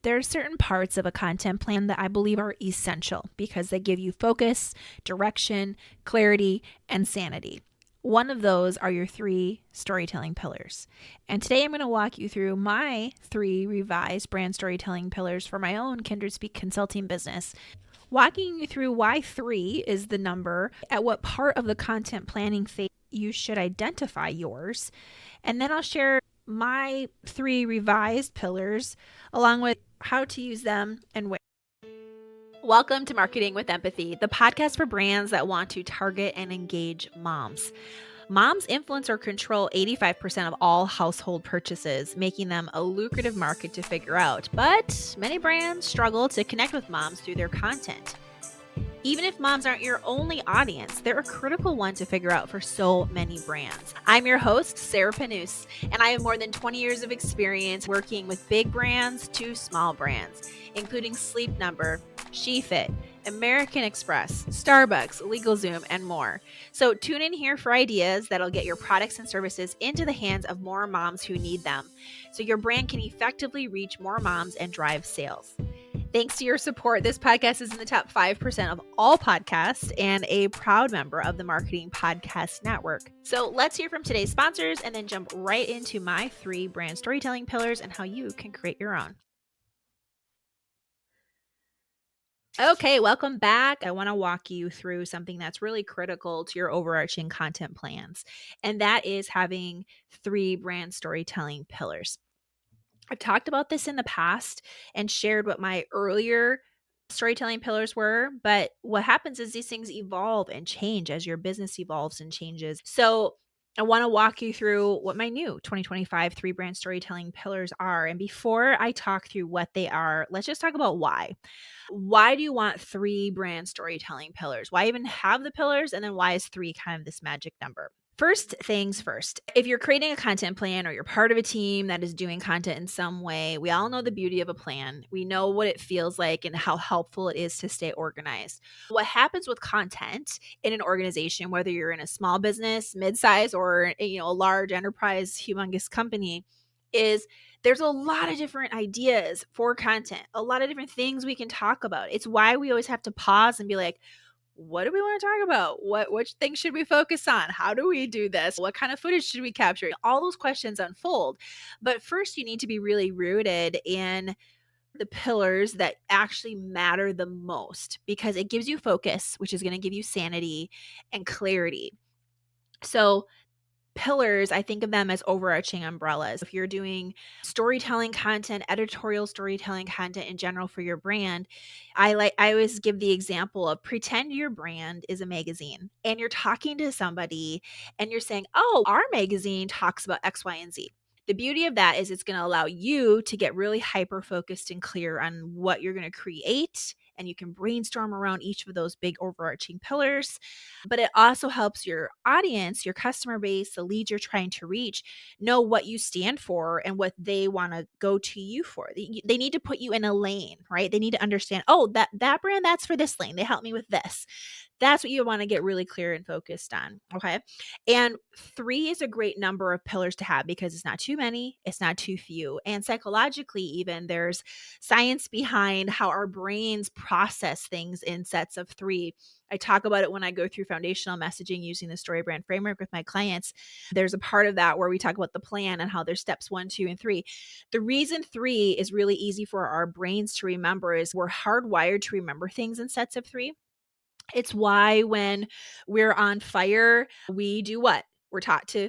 There are certain parts of a content plan that I believe are essential because they give you focus, direction, clarity, and sanity. One of those are your 3 storytelling pillars. And today I'm going to walk you through my 3 revised brand storytelling pillars for my own Kindred Speak consulting business. Walking you through why 3 is the number, at what part of the content planning phase you should identify yours, and then I'll share my 3 revised pillars along with how to use them and where. Welcome to Marketing with Empathy, the podcast for brands that want to target and engage moms. Moms influence or control 85% of all household purchases, making them a lucrative market to figure out. But many brands struggle to connect with moms through their content. Even if moms aren't your only audience, they're a critical one to figure out for so many brands. I'm your host, Sarah Panus, and I have more than 20 years of experience working with big brands to small brands, including Sleep Number, SheFit, American Express, Starbucks, LegalZoom, and more. So tune in here for ideas that'll get your products and services into the hands of more moms who need them, so your brand can effectively reach more moms and drive sales. Thanks to your support, this podcast is in the top 5% of all podcasts and a proud member of the Marketing Podcast Network. So let's hear from today's sponsors and then jump right into my 3 brand storytelling pillars and how you can create your own. Okay, welcome back. I want to walk you through something that's really critical to your overarching content plans, and that is having 3 brand storytelling pillars. I've talked about this in the past and shared what my earlier storytelling pillars were, but what happens is these things evolve and change as your business evolves and changes. So I want to walk you through what my new 2025 3 brand storytelling pillars are. And before I talk through what they are, let's just talk about why. Why do you want 3 brand storytelling pillars? Why even have the pillars? And then why is 3 kind of this magic number? First things first, if you're creating a content plan or you're part of a team that is doing content in some way, we all know the beauty of a plan. We know what it feels like and how helpful it is to stay organized. What happens with content in an organization, whether you're in a small business, mid-size, or a large enterprise, humongous company, is there's a lot of different ideas for content, a lot of different things we can talk about. It's why we always have to pause and be like, what do we want to talk about? Which things should we focus on? How do we do this? What kind of footage should we capture? All those questions unfold. But first, you need to be really rooted in the pillars that actually matter the most, because it gives you focus, which is going to give you sanity and clarity. So pillars, I think of them as overarching umbrellas. If you're doing storytelling content, editorial storytelling content in general for your brand, I always give the example of pretend your brand is a magazine and you're talking to somebody and you're saying, "Oh, our magazine talks about X, Y, and Z." The beauty of that is it's going to allow you to get really hyper focused and clear on what you're going to create, and you can brainstorm around each of those big overarching pillars. But it also helps your audience, your customer base, the leads you're trying to reach, know what you stand for and what they want to go to you for. They need to put you in a lane, right? They need to understand, oh, that brand, that's for this lane. They help me with this. That's what you want to get really clear and focused on. Okay. And 3 is a great number of pillars to have because it's not too many, it's not too few. And psychologically, even there's science behind how our brains process things in sets of 3. I talk about it when I go through foundational messaging using the story brand framework with my clients. There's a part of that where we talk about the plan and how there's steps 1, 2, and 3. The reason 3 is really easy for our brains to remember is we're hardwired to remember things in sets of 3. It's why when we're on fire, we do what? We're taught to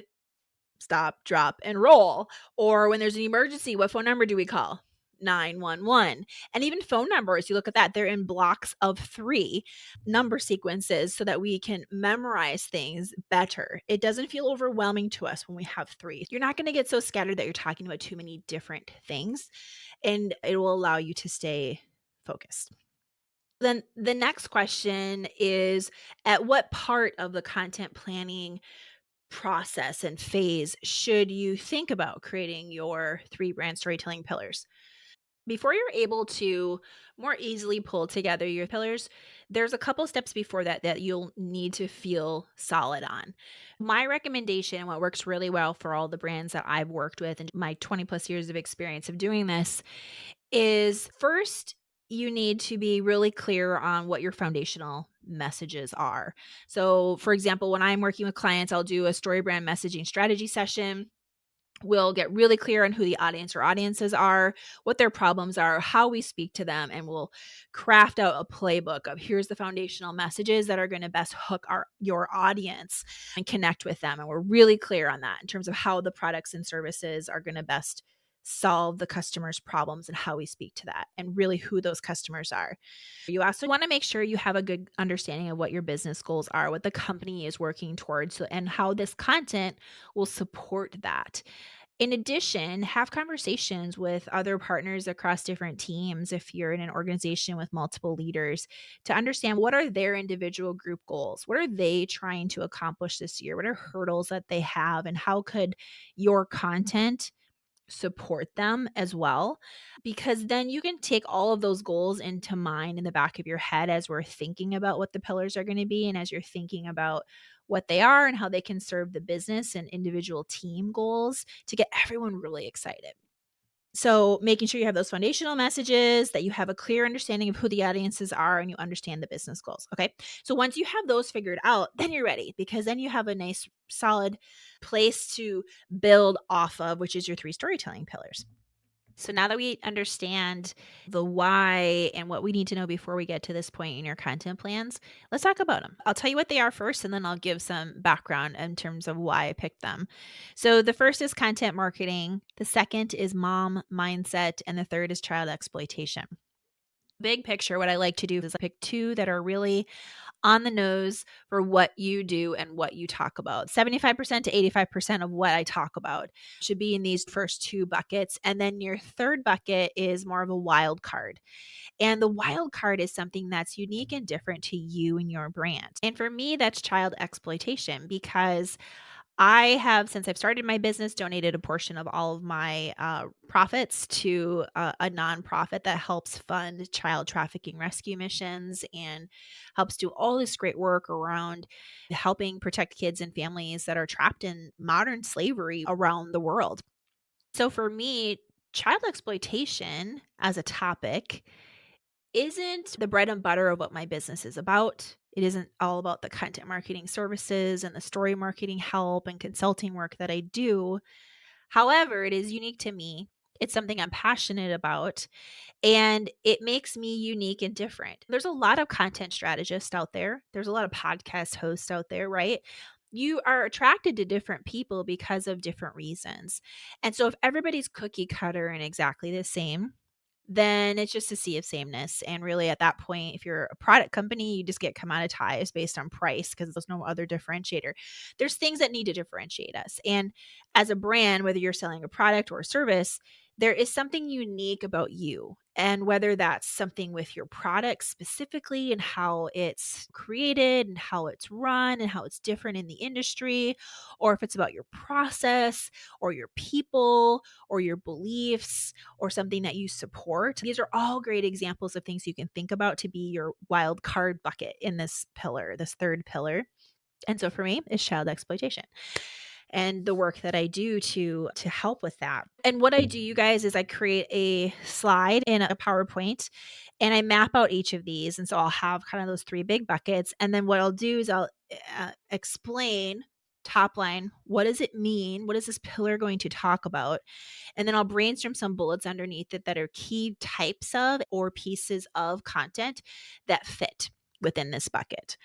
stop, drop, and roll. Or when there's an emergency, what phone number do we call? 911. And even phone numbers, you look at that, they're in blocks of 3 number sequences so that we can memorize things better. It doesn't feel overwhelming to us when we have 3. You're not going to get so scattered that you're talking about too many different things, and it will allow you to stay focused. Then the next question is, at what part of the content planning process and phase should you think about creating your 3 brand storytelling pillars? Before you're able to more easily pull together your pillars, there's a couple steps before that you'll need to feel solid on. My recommendation, and what works really well for all the brands that I've worked with and my 20 plus years of experience of doing this, is first, you need to be really clear on what your foundational messages are. So, for example, when I'm working with clients, I'll do a story brand messaging strategy session. We'll get really clear on who the audience or audiences are, what their problems are, how we speak to them, and we'll craft out a playbook of here's the foundational messages that are going to best hook your audience and connect with them. And we're really clear on that in terms of how the products and services are going to best solve the customer's problems and how we speak to that and really who those customers are. You also want to make sure you have a good understanding of what your business goals are, what the company is working towards, and how this content will support that. In addition, have conversations with other partners across different teams if you're in an organization with multiple leaders to understand what are their individual group goals? What are they trying to accomplish this year? What are hurdles that they have? And how could your content support them as well? Because then you can take all of those goals into mind in the back of your head as we're thinking about what the pillars are going to be and as you're thinking about what they are and how they can serve the business and individual team goals to get everyone really excited. So, making sure you have those foundational messages, that you have a clear understanding of who the audiences are, and you understand the business goals. Okay. So, once you have those figured out, then you're ready because then you have a nice, solid place to build off of, which is your three storytelling pillars. So now that we understand the why and what we need to know before we get to this point in your content plans, let's talk about them. I'll tell you what they are first, and then I'll give some background in terms of why I picked them. So the first is content marketing, the second is mom mindset, and the third is child exploitation. Big picture, what I like to do is pick two that are really on the nose for what you do and what you talk about. 75% to 85% of what I talk about should be in these first two buckets. And then your third bucket is more of a wild card. And the wild card is something that's unique and different to you and your brand. And for me, that's child exploitation because I have, since I've started my business, donated a portion of all of my profits to a nonprofit that helps fund child trafficking rescue missions and helps do all this great work around helping protect kids and families that are trapped in modern slavery around the world. So for me, child exploitation as a topic isn't the bread and butter of what my business is about. It isn't all about the content marketing services and the story marketing help and consulting work that I do. However, it is unique to me. It's something I'm passionate about, and it makes me unique and different. There's a lot of content strategists out there, there's a lot of podcast hosts out there, right? You are attracted to different people because of different reasons. And so, if everybody's cookie cutter and exactly the same, then it's just a sea of sameness. And really, at that point, if you're a product company, you just get commoditized based on price because there's no other differentiator. There's things that need to differentiate us. And as a brand, whether you're selling a product or a service, there is something unique about you. And whether that's something with your product specifically and how it's created and how it's run and how it's different in the industry, or if it's about your process or your people or your beliefs or something that you support. These are all great examples of things you can think about to be your wild card bucket in this pillar, this third pillar. And so for me, it's child exploitation and the work that I do to help with that. And what I do, you guys, is I create a slide in a PowerPoint and I map out each of these. And so I'll have kind of those three big buckets. And then what I'll do is I'll explain top line, what does it mean? What is this pillar going to talk about? And then I'll brainstorm some bullets underneath it that are key types of or pieces of content that fit within this bucket.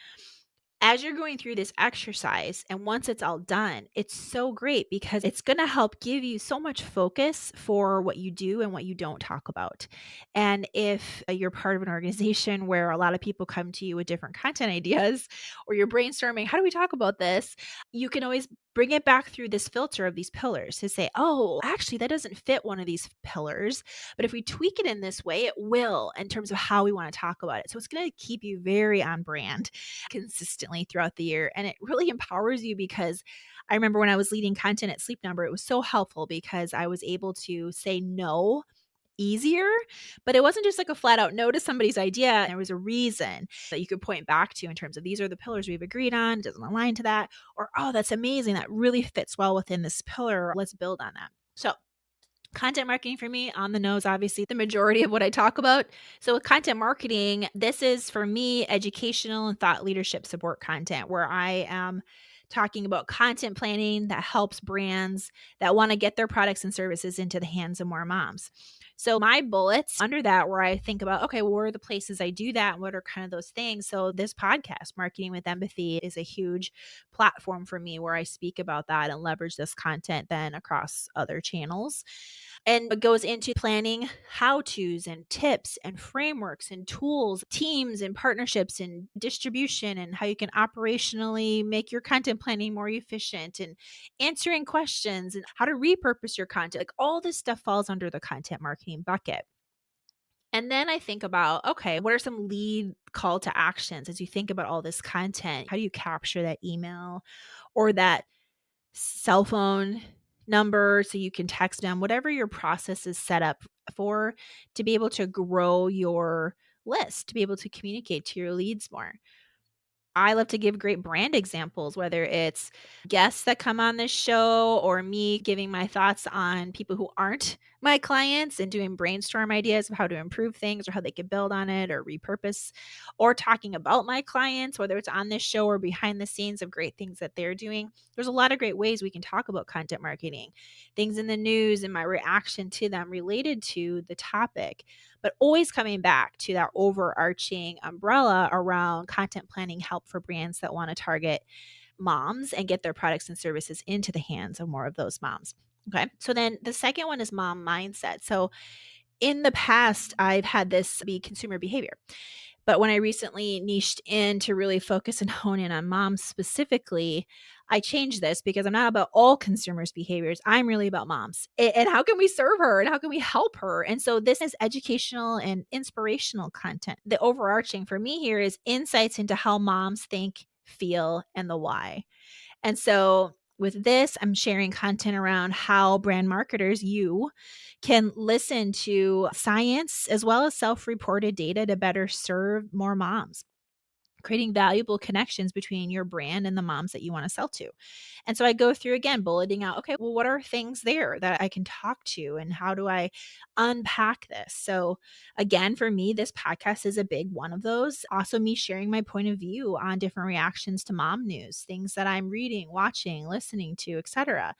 As you're going through this exercise, and once it's all done, it's so great because it's going to help give you so much focus for what you do and what you don't talk about. And if you're part of an organization where a lot of people come to you with different content ideas, or you're brainstorming, how do we talk about this? You can always bring it back through this filter of these pillars to say, oh, actually, that doesn't fit one of these pillars. But if we tweak it in this way, it will in terms of how we want to talk about it. So it's going to keep you very on brand consistently throughout the year. And it really empowers you because I remember when I was leading content at Sleep Number, it was so helpful because I was able to say no easier, but it wasn't just like a flat out no to somebody's idea. There was a reason that you could point back to in terms of these are the pillars we've agreed on, it doesn't align to that, or oh, that's amazing, that really fits well within this pillar. Let's build on that. So Content marketing for me, on the nose, obviously, the majority of what I talk about. So, with content marketing, this is for me educational and thought leadership support content where I am talking about content planning that helps brands that want to get their products and services into the hands of more moms. So, my bullets under that, where I think about, okay, well, where are the places I do that? And what are kind of those things? So, this podcast, Marketing with Empathy, is a huge platform for me where I speak about that and leverage this content then across other channels. And it goes into planning how to's and tips and frameworks and tools, teams and partnerships and distribution, and how you can operationally make your content planning more efficient and answering questions and how to repurpose your content. Like all this stuff falls under the content marketing bucket. And then I think about, okay, what are some lead call to actions as you think about all this content? How do you capture that email or that cell phone number so you can text them, whatever your process is set up for, to be able to grow your list, to be able to communicate to your leads more. I love to give great brand examples, whether it's guests that come on this show or me giving my thoughts on people who aren't my clients and doing brainstorm ideas of how to improve things or how they could build on it or repurpose, or talking about my clients, whether it's on this show or behind the scenes of great things that they're doing. There's a lot of great ways we can talk about content marketing, things in the news and my reaction to them related to the topic, but always coming back to that overarching umbrella around content planning help for brands that want to target moms and get their products and services into the hands of more of those moms. Okay. So then the second one is mom mindset. So in the past, I've had this be consumer behavior. But when I recently niched in to really focus and hone in on moms specifically, I changed this because I'm not about all consumers' behaviors. I'm really about moms and how can we serve her and how can we help her? And so this is educational and inspirational content. The overarching for me here is insights into how moms think, feel, and the why. And so with this, I'm sharing content around how brand marketers, you can listen to science as well as self reported data to better serve more moms, creating valuable connections between your brand and the moms that you want to sell to. And so I go through again, bulleting out, okay, well, what are things there that I can talk to and how do I unpack this? So again, for me, this podcast is a big one of those. Also, me sharing my point of view on different reactions to mom news, things that I'm reading, watching, listening to, etc.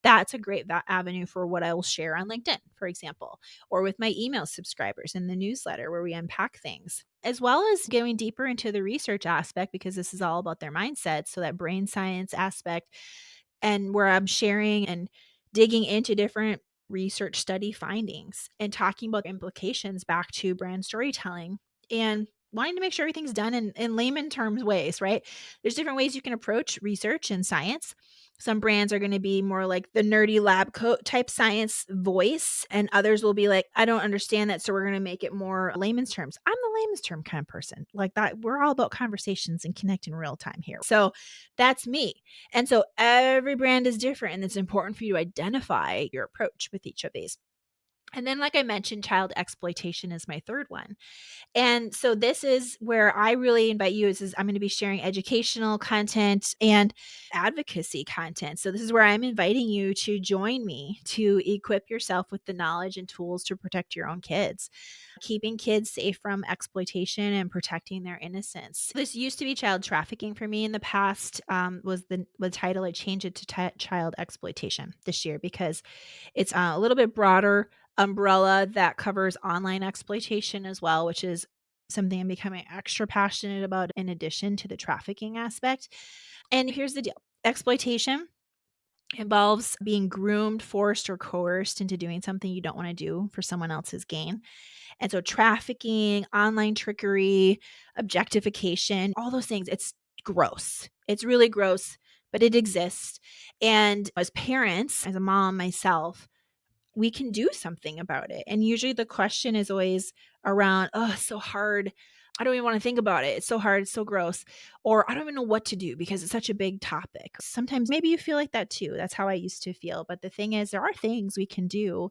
That's a great avenue for what I will share on LinkedIn, for example, or with my email subscribers in the newsletter where we unpack things, as well as going deeper into the research aspect because this is all about their mindset. So that brain science aspect, and where I'm sharing and digging into different research study findings and talking about implications back to brand storytelling and wanting to make sure everything's done in layman terms ways, right? There's different ways you can approach research and science. Some brands are going to be more like the nerdy lab coat type science voice, and others will be like, I don't understand that. So we're going to make it more layman's terms. I'm the layman's term kind of person like that. We're all about conversations and connecting real time here. So that's me. And so every brand is different, and it's important for you to identify your approach with each of these. And then, like I mentioned, child exploitation is my third one. And so this is where I really invite you is I'm going to be sharing educational content and advocacy content. So this is where I'm inviting you to join me to equip yourself with the knowledge and tools to protect your own kids, keeping kids safe from exploitation and protecting their innocence. This used to be child trafficking for me in the past, was the title. I changed it to child exploitation this year because it's a little bit broader umbrella that covers online exploitation as well, which is something I'm becoming extra passionate about in addition to the trafficking aspect. And here's the deal. Exploitation involves being groomed, forced, or coerced into doing something you don't want to do for someone else's gain. And so trafficking, online trickery, objectification, all those things, it's gross. It's really gross, but it exists. And as parents, as a mom myself, we can do something about it. And usually the question is always around, oh, it's so hard. I don't even want to think about it. It's so hard. It's so gross. Or I don't even know what to do because it's such a big topic. Sometimes maybe you feel like that too. That's how I used to feel. But the thing is, there are things we can do.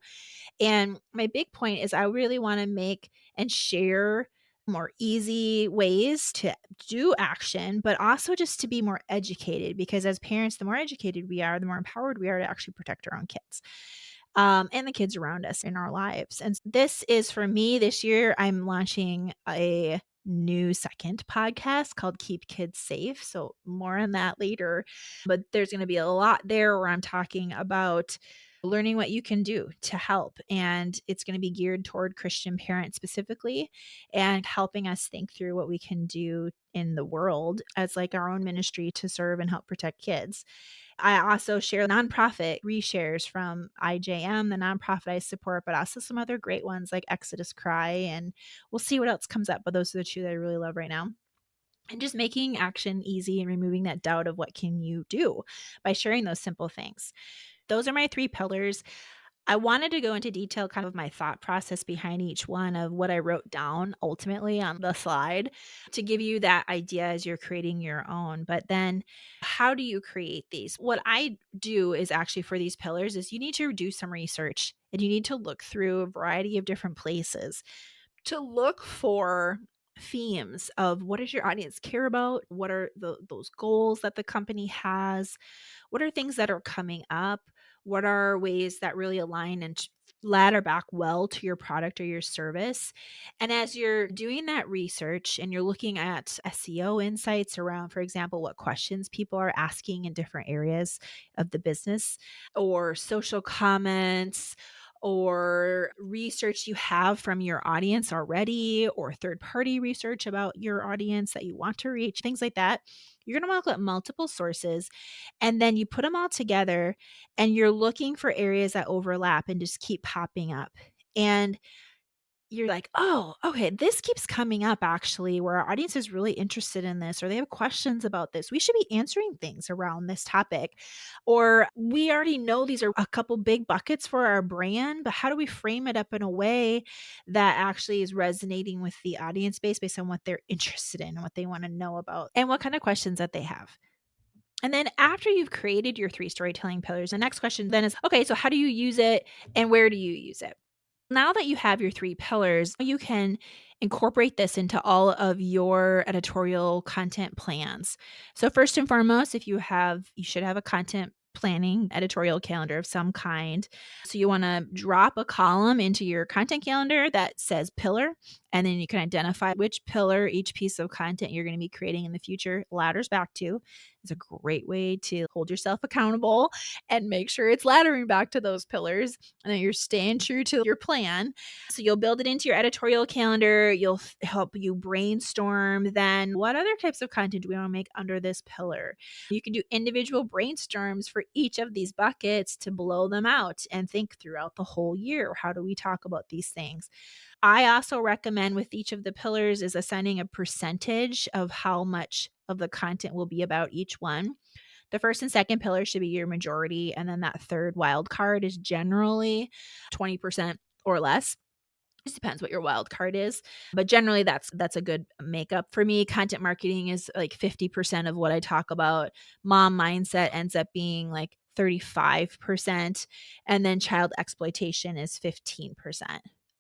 And my big point is I really want to make and share more easy ways to do action, but also just to be more educated because as parents, the more educated we are, the more empowered we are to actually protect our own kids. and the kids around us in our lives. And this is for me this year, I'm launching a new second podcast called Keep Kids Safe. So more on that later. But there's going to be a lot there where I'm talking about learning what you can do to help. And it's going to be geared toward Christian parents specifically and helping us think through what we can do in the world as like our own ministry to serve and help protect kids. I also share nonprofit reshares from IJM, the nonprofit I support, but also some other great ones like Exodus Cry. And we'll see what else comes up. But those are the two that I really love right now. And just making action easy and removing that doubt of what can you do by sharing those simple things. Those are my 3 pillars. I wanted to go into detail kind of my thought process behind each one of what I wrote down ultimately on the slide to give you that idea as you're creating your own. But then how do you create these? What I do is actually for these pillars is you need to do some research and you need to look through a variety of different places to look for themes of what does your audience care about? What are those goals that the company has? What are things that are coming up? What are ways that really align and ladder back well to your product or your service? And as you're doing that research and you're looking at SEO insights around, for example, what questions people are asking in different areas of the business, or social comments, or research you have from your audience already, or third party research about your audience that you want to reach, things like that. You're going to want to look at multiple sources and then you put them all together and you're looking for areas that overlap and just keep popping up. And you're like, oh, okay, this keeps coming up actually, where our audience is really interested in this, or they have questions about this. We should be answering things around this topic. Or we already know these are a couple big buckets for our brand, but how do we frame it up in a way that actually is resonating with the audience base based on what they're interested in and what they want to know about and what kind of questions that they have? And then after you've created your 3 storytelling pillars, the next question then is, okay, so how do you use it and where do you use it? Now that you have your 3 pillars, you can incorporate this into all of your editorial content plans. So first and foremost, you should have a content planning editorial calendar of some kind. So you want to drop a column into your content calendar that says pillar, and then you can identify which pillar each piece of content you're going to be creating in the future ladders back to. It's a great way to hold yourself accountable and make sure it's laddering back to those pillars and that you're staying true to your plan. So you'll build it into your editorial calendar. You'll help you brainstorm then what other types of content do we want to make under this pillar. You can do individual brainstorms for each of these buckets to blow them out and think throughout the whole year. How do we talk about these things? I also recommend with each of the pillars is assigning a percentage of how much of the content will be about each one. The first and second pillar should be your majority, and then that third wild card is generally 20% or less. Just depends what your wild card is, but generally that's a good makeup for me. Content marketing is like 50% of what I talk about. Mom mindset ends up being like 35%, and then child exploitation is 15%.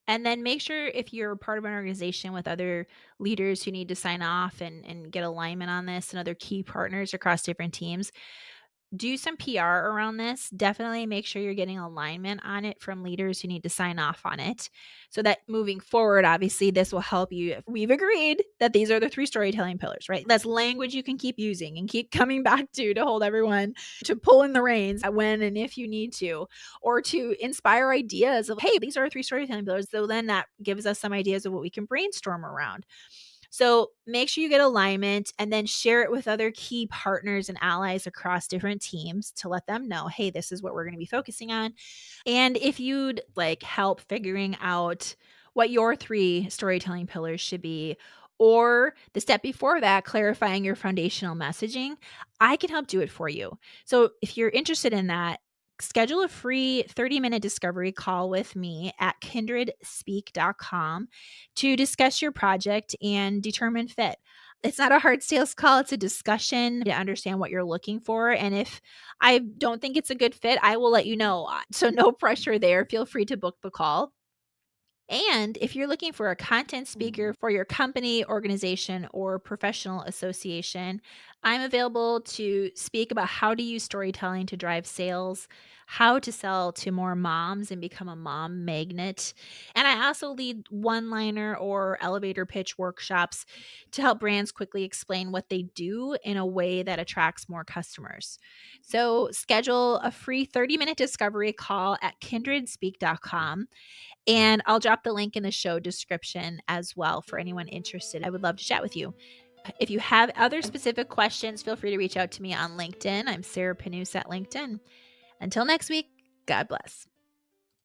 And then make sure if you're part of an organization with other leaders who need to sign off and get alignment on this and other key partners across different teams, do some PR around this. Definitely make sure you're getting alignment on it from leaders who need to sign off on it so that moving forward, obviously, this will help you. If we've agreed that these are the 3 storytelling pillars, right? That's language you can keep using and keep coming back to hold everyone to pull in the reins when and if you need to, or to inspire ideas of, hey, these are 3 storytelling pillars. So then that gives us some ideas of what we can brainstorm around. So make sure you get alignment and then share it with other key partners and allies across different teams to let them know, hey, this is what we're going to be focusing on. And if you'd like help figuring out what your 3 storytelling pillars should be, or the step before that, clarifying your foundational messaging, I can help do it for you. So if you're interested in that, schedule a free 30-minute discovery call with me at kindredspeak.com to discuss your project and determine fit. It's not a hard sales call. It's a discussion to understand what you're looking for. And if I don't think it's a good fit, I will let you know. So no pressure there. Feel free to book the call. And if you're looking for a content speaker for your company, organization, or professional association, I'm available to speak about how to use storytelling to drive sales, how to sell to more moms and become a mom magnet. And I also lead one liner or elevator pitch workshops to help brands quickly explain what they do in a way that attracts more customers. So schedule a free 30-minute discovery call at kindredspeak.com. And I'll drop the link in the show description as well for anyone interested. I would love to chat with you. If you have other specific questions, feel free to reach out to me on LinkedIn. I'm Sarah Panus at LinkedIn. Until next week, God bless.